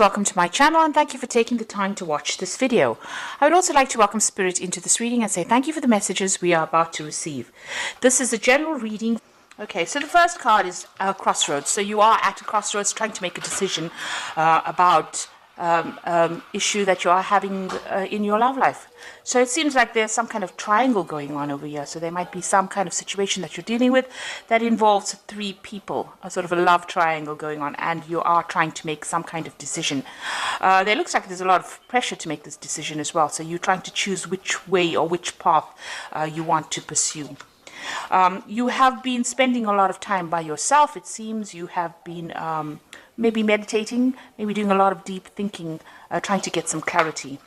Welcome to my channel and thank you for taking the time to watch this video. I would also like to welcome Spirit into this reading and say thank you for the messages we are about to receive. This is a general reading. Okay, so the first card is Crossroads. So you are at a crossroads trying to make a decision about issue that you are having in your love life. So it seems like there's some kind of triangle going on over here. So there might be some kind of situation that you're dealing with that involves three people, a sort of a love triangle going on, and you are trying to make some kind of decision. There looks like there's a lot of pressure to make this decision as well. So you're trying to choose which way or which path you want to pursue. You have been spending a lot of time by yourself. It seems you have been maybe meditating, maybe doing a lot of deep thinking, trying to get some clarity.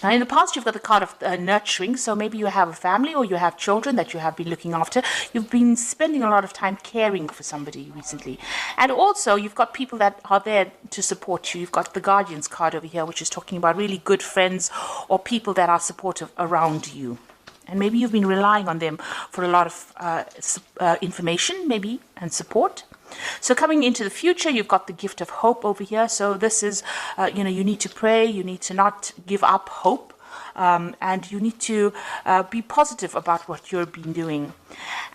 Now, in the past, you've got the card of nurturing, so maybe you have a family or you have children that you have been looking after. You've been spending a lot of time caring for somebody recently. And also, you've got people that are there to support you. You've got the Guardians card over here, which is talking about really good friends or people that are supportive around you. And maybe you've been relying on them for a lot of information, maybe, and support. So coming into the future, you've got the gift of hope over here. So this is, you need to pray. You need to not give up hope. And you need to be positive about what you've been doing.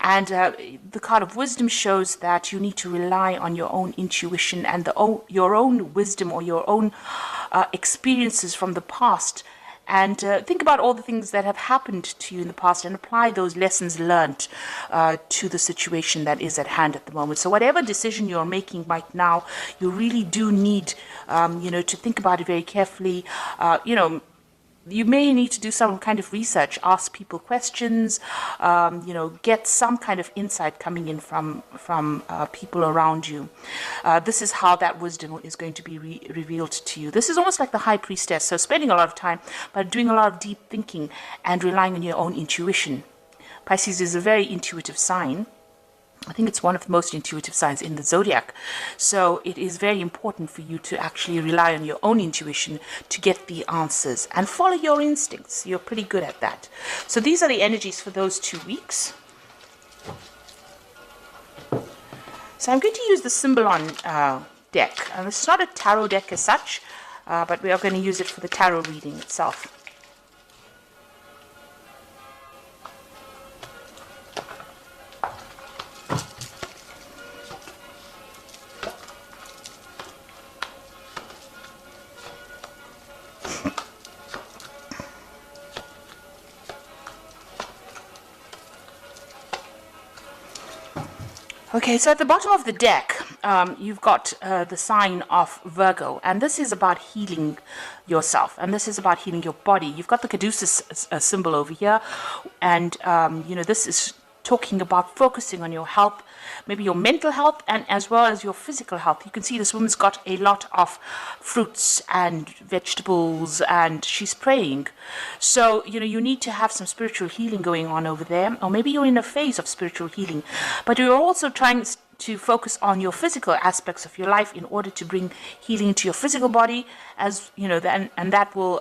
And the card of wisdom shows that you need to rely on your own intuition and your own wisdom or your own experiences from the past. And think about all the things that have happened to you in the past and apply those lessons learned to the situation that is at hand at the moment. So whatever decision you're making right now, you really do need, to think about it very carefully. You may need to do some kind of research, ask people questions, get some kind of insight coming in from people around you. This is how that wisdom is going to be revealed to you. This is almost like the High Priestess, so spending a lot of time, but doing a lot of deep thinking and relying on your own intuition. Pisces is a very intuitive sign. I think it's one of the most intuitive signs in the zodiac. So it is very important for you to actually rely on your own intuition to get the answers and follow your instincts. You're pretty good at that. So these are the energies for those 2 weeks. So I'm going to use the Symbolon deck. And it's not a tarot deck as such, but we are going to use it for the tarot reading itself. Okay, so at the bottom of the deck, you've got the sign of Virgo, and this is about healing yourself, and this is about healing your body. You've got the Caduceus symbol over here, and, this is talking about focusing on your health, maybe your mental health and as well as your physical health. You can see this woman's got a lot of fruits and vegetables and she's praying. So, you need to have some spiritual healing going on over there, or maybe you're in a phase of spiritual healing, but you're also trying to focus on your physical aspects of your life in order to bring healing to your physical body, as and that will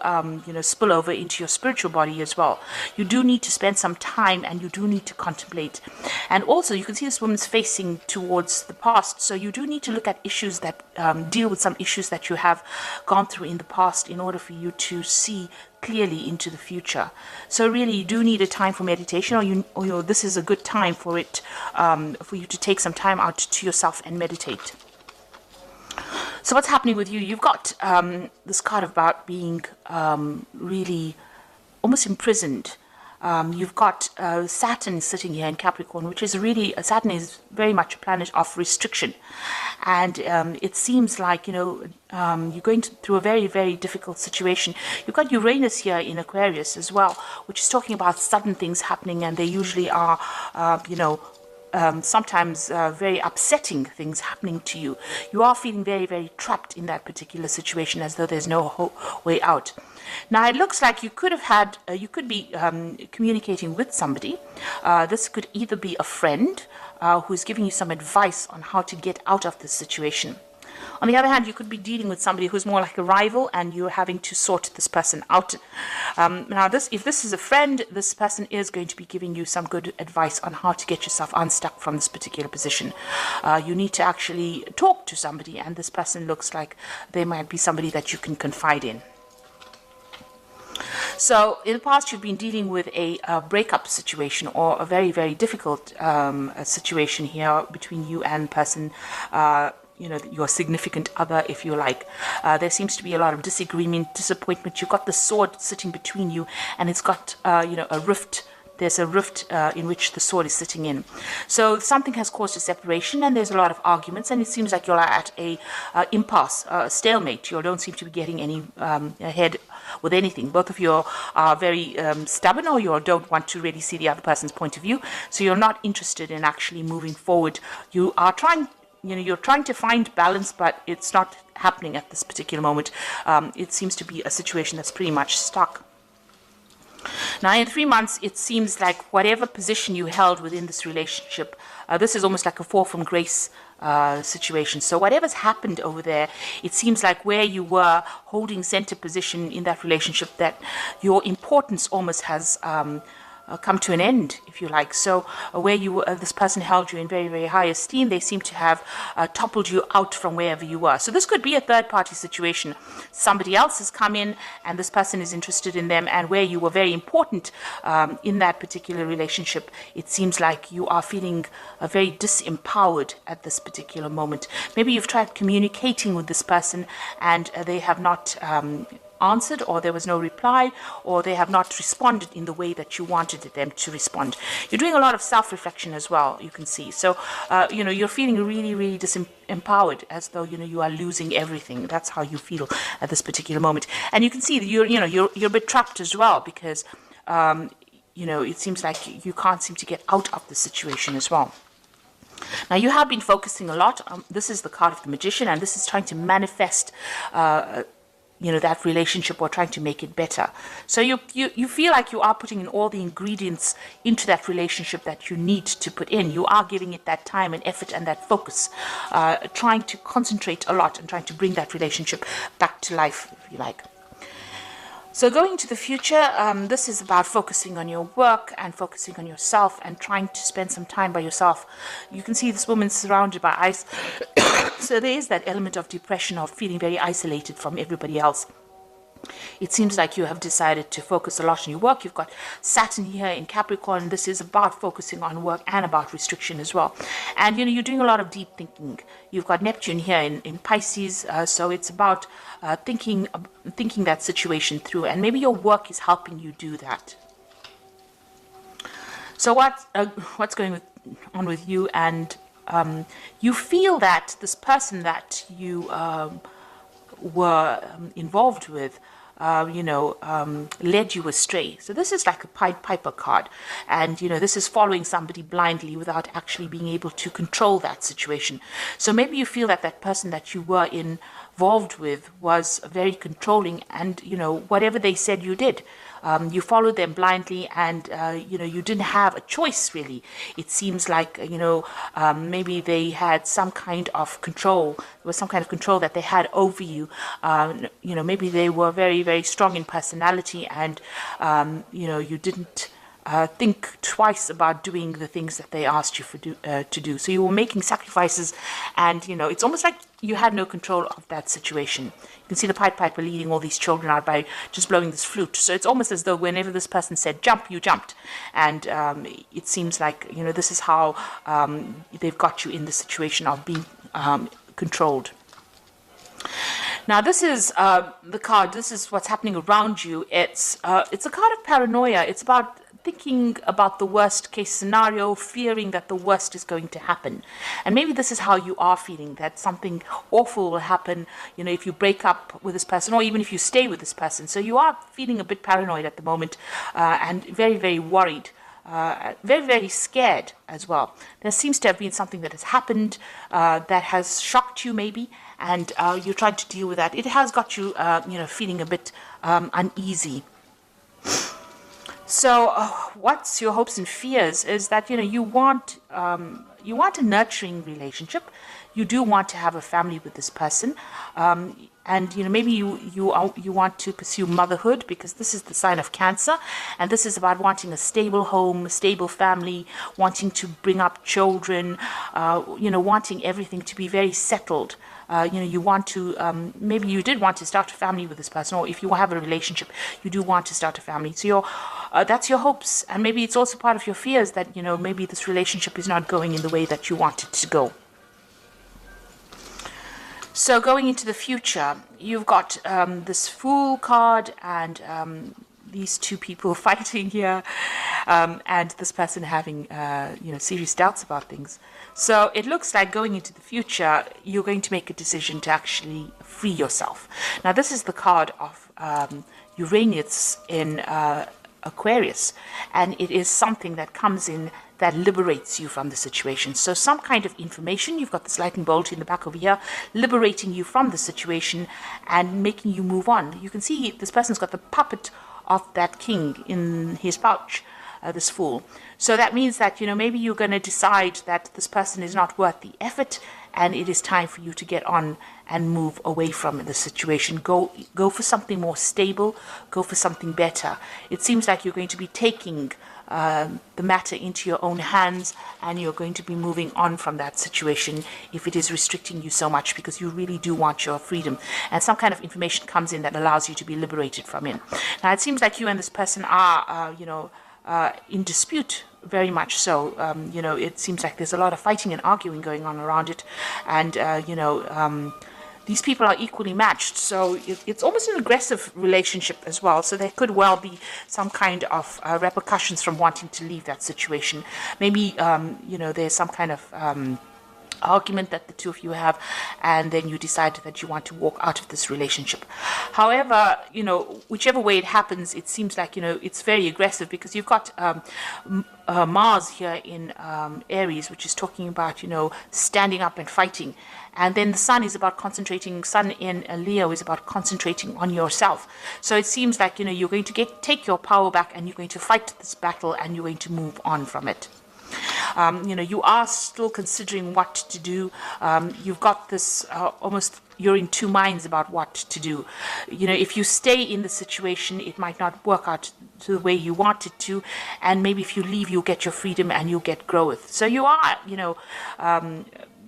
spill over into your spiritual body as well. You do need to spend some time and you do need to contemplate. And also you can see this woman's facing towards the past, so you do need to look at issues that deal with some issues that you have gone through in the past in order for you to see clearly into the future. So really you do need a time for meditation, or this is a good time for it, for you to take some time out to yourself and meditate. So what's happening with you? You've got this card about being really almost imprisoned. You've got Saturn sitting here in Capricorn, which is really, Saturn is very much a planet of restriction. And it seems like, you're going through a very, very difficult situation. You've got Uranus here in Aquarius as well, which is talking about sudden things happening, and they usually are, sometimes very upsetting things happening to you. You are feeling very, very trapped in that particular situation, as though there's no way out. Now, it looks like you could have had, you could be communicating with somebody. This could either be a friend who's giving you some advice on how to get out of this situation. On the other hand, you could be dealing with somebody who's more like a rival, and you're having to sort this person out. Now, if this is a friend, this person is going to be giving you some good advice on how to get yourself unstuck from this particular position. You need to actually talk to somebody, and this person looks like they might be somebody that you can confide in. So in the past, you've been dealing with a breakup situation, or a very, very difficult situation here between you and person, your significant other, if you like. There seems to be a lot of disagreement, disappointment. You've got the sword sitting between you, and it's got, a rift. There's a rift in which the sword is sitting in. So something has caused a separation, and there's a lot of arguments, and it seems like you're at a impasse, a stalemate. You don't seem to be getting any ahead with anything. Both of you are very stubborn, or you don't want to really see the other person's point of view. So you're not interested in actually moving forward. You are trying. You're trying to find balance, but it's not happening at this particular moment. It seems to be a situation that's pretty much stuck. Now, in 3 months, it seems like whatever position you held within this relationship, this is almost like a fall from grace situation. So whatever's happened over there, it seems like where you were holding center position in that relationship, that your importance almost has come to an end, if you like. So where you this person held you in very, very high esteem, they seem to have toppled you out from wherever you were. So this could be a third-party situation. Somebody else has come in, and this person is interested in them, and where you were very important in that particular relationship, it seems like you are feeling very disempowered at this particular moment. Maybe you've tried communicating with this person, and they have not answered, or there was no reply, or they have not responded in the way that you wanted them to respond. You're doing a lot of self-reflection as well, you can see. So you're feeling really, really disempowered, as though you are losing everything. That's how you feel at this particular moment. And you can see that you're a bit trapped as well, because it seems like you can't seem to get out of the situation as well. Now, you have been focusing a lot. This is the card of the Magician, and this is trying to manifest that relationship, or trying to make it better. So you feel like you are putting in all the ingredients into that relationship that you need to put in. You are giving it that time and effort and that focus, trying to concentrate a lot and trying to bring that relationship back to life, if you like. So going into the future, this is about focusing on your work and focusing on yourself and trying to spend some time by yourself. You can see this woman surrounded by ice. So there is that element of depression, of feeling very isolated from everybody else. It seems like you have decided to focus a lot on your work. You've got Saturn here in Capricorn. This is about focusing on work and about restriction as well. And, you're doing a lot of deep thinking. You've got Neptune here in Pisces. So it's about thinking that situation through. And maybe your work is helping you do that. So what's going on with you? And you feel that this person that you were involved with led you astray. So this is like a Pied Piper card, and this is following somebody blindly without actually being able to control that situation. So maybe you feel that that person that you were involved with was very controlling, and whatever they said you did. You followed them blindly, and you didn't have a choice, really. It seems like maybe they had some kind of control. There was some kind of control that they had over you. Maybe they were very, very strong in personality, and you didn't think twice about doing the things that they asked you to do. So you were making sacrifices, and it's almost like you had no control of that situation. You can see the Pied Piper leading all these children out by just blowing this flute. So it's almost as though whenever this person said jump, you jumped. And it seems like this is how they've got you in the situation of being controlled. Now, this is the card. This is what's happening around you. It's a card of paranoia. It's about thinking about the worst case scenario, fearing that the worst is going to happen. And maybe this is how you are feeling, that something awful will happen, if you break up with this person, or even if you stay with this person. So you are feeling a bit paranoid at the moment, and very, very worried. Very, very scared as well. There seems to have been something that has happened that has shocked you, maybe, and you tried to deal with that. It has got you, feeling a bit uneasy. So what's your hopes and fears is that, you want a nurturing relationship. You do want to have a family with this person. And maybe you want to pursue motherhood, because this is the sign of Cancer, and this is about wanting a stable home, a stable family, wanting to bring up children, wanting everything to be very settled. You want to, maybe you did want to start a family with this person, or if you have a relationship, you do want to start a family. So that's your hopes, and maybe it's also part of your fears that, maybe this relationship is not going in the way that you want it to go. So going into the future, you've got this Fool card and these two people fighting here, and this person having serious doubts about things. So it looks like going into the future, you're going to make a decision to actually free yourself. Now this is the card of Uranus in Aquarius, and it is something that comes in that liberates you from the situation. So some kind of information, you've got this lightning bolt in the back over here, liberating you from the situation and making you move on. You can see this person's got the puppet of that king in his pouch, this Fool. So that means that, maybe you're going to decide that this person is not worth the effort, and it is time for you to get on and move away from the situation. Go for something more stable, go for something better. It seems like you're going to be taking the matter into your own hands, and you're going to be moving on from that situation if it is restricting you so much, because you really do want your freedom, and some kind of information comes in that allows you to be liberated from it. Now it seems like you and this person are in dispute, very much so. It seems like there's a lot of fighting and arguing going on around it, and these people are equally matched, so it's almost an aggressive relationship as well. So there could well be some kind of repercussions from wanting to leave that situation. Maybe there's some kind of argument that the two of you have, and then you decide that you want to walk out of this relationship. However, whichever way it happens, it seems like, it's very aggressive, because you've got Mars here in Aries, which is talking about, standing up and fighting. And then the Sun is about concentrating, Sun in Leo is about concentrating on yourself. So it seems like, you're going to take your power back, and you're going to fight this battle, and you're going to move on from it. You are still considering what to do. You've got this almost, you're in two minds about what to do. If you stay in the situation, it might not work out to the way you want it to, and maybe if you leave, you'll get your freedom and you'll get growth. So you are,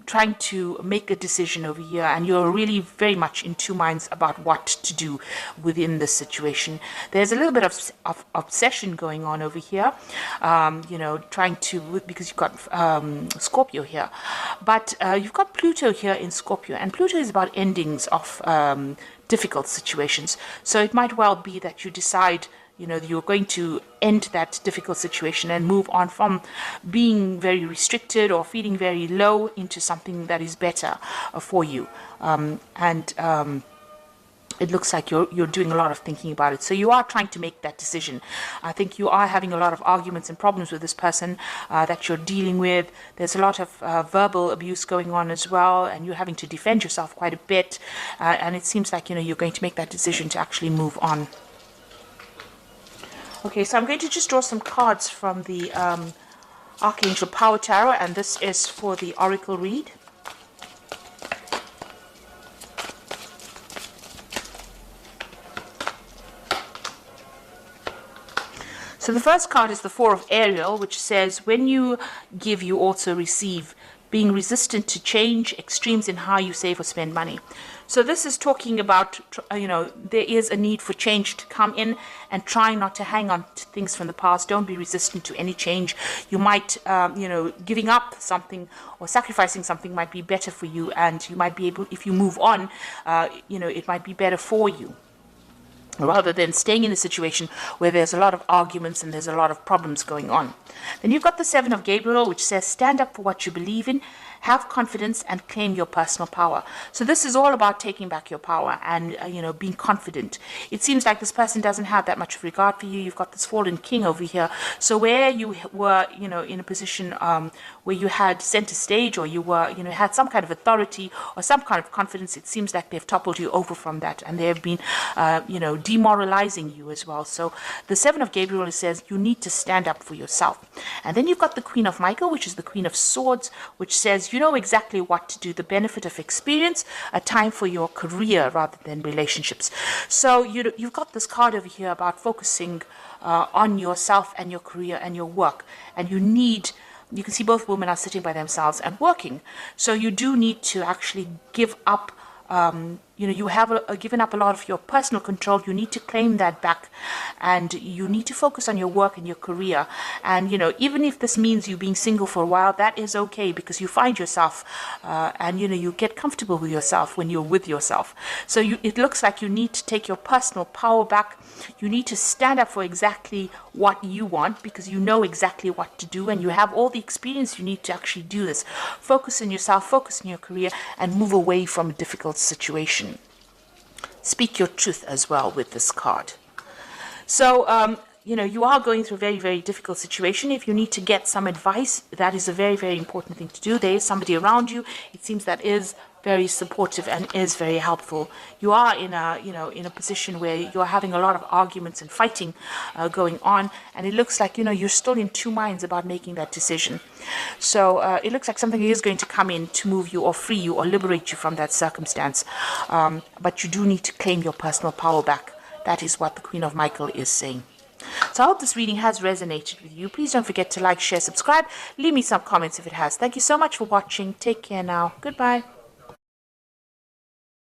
trying to make a decision over here, and you're really very much in two minds about what to do within this situation. There's a little bit of obsession going on over here, trying to, because you've got Scorpio here, but you've got Pluto here in Scorpio, and Pluto is about endings of difficult situations. So it might well be that you decide you're going to end that difficult situation and move on from being very restricted or feeling very low into something that is better for you. It looks like you're doing a lot of thinking about it. So you are trying to make that decision. I think you are having a lot of arguments and problems with this person that you're dealing with. There's a lot of verbal abuse going on as well, and you're having to defend yourself quite a bit. And it seems like, you're going to make that decision to actually move on. Okay, so I'm going to just draw some cards from the Archangel Power Tarot, and this is for the Oracle read. So the first card is the Four of Ariel, which says, when you give, you also receive. Being resistant to change, extremes in how you save or spend money. So this is talking about, there is a need for change to come in, and trying not to hang on to things from the past. Don't be resistant to any change. You might, giving up something or sacrificing something might be better for you, and you might be able, if you move on, it might be better for you, rather than staying in a situation where there's a lot of arguments and there's a lot of problems going on. Then you've got the Seven of Gabriel, which says, stand up for what you believe in, have confidence and claim your personal power. So this is all about taking back your power and, being confident. It seems like this person doesn't have that much regard for you. You've got this fallen king over here. So where you were, in a position where you had center stage, or you were, had some kind of authority or some kind of confidence, it seems like they've toppled you over from that, and they have been, demoralizing you as well. So the Seven of Gabriel says you need to stand up for yourself. And then you've got the Queen of Michael, which is the Queen of Swords, which says you know exactly what to do, the benefit of experience, a time for your career rather than relationships. So you've got this card over here about focusing on yourself and your career and your work. And you can see both women are sitting by themselves and working. So you do need to actually give up. You have given up a lot of your personal control. You need to claim that back, and you need to focus on your work and your career. And even if this means you being single for a while, that is okay, because you find yourself, and you get comfortable with yourself when you're with yourself. So it looks like you need to take your personal power back. You need to stand up for exactly what you want, because you know exactly what to do, and you have all the experience you need to actually do this. Focus on yourself, focus on your career, and move away from a difficult situation. Speak your truth as well with this card. So, you are going through a very, very difficult situation. If you need to get some advice, that is a very, very important thing to do. There is somebody around you, it seems, that is very supportive and is very helpful. You are in a position where you're having a lot of arguments and fighting going on, and it looks like you're still in two minds about making that decision. So it looks like something is going to come in to move you or free you or liberate you from that circumstance, but you do need to claim your personal power back. That is what the Queen of Michael is saying. So I hope this reading has resonated with you. Please don't forget to like, share, subscribe. Leave me some comments if it has. Thank you so much for watching. Take care now. Goodbye.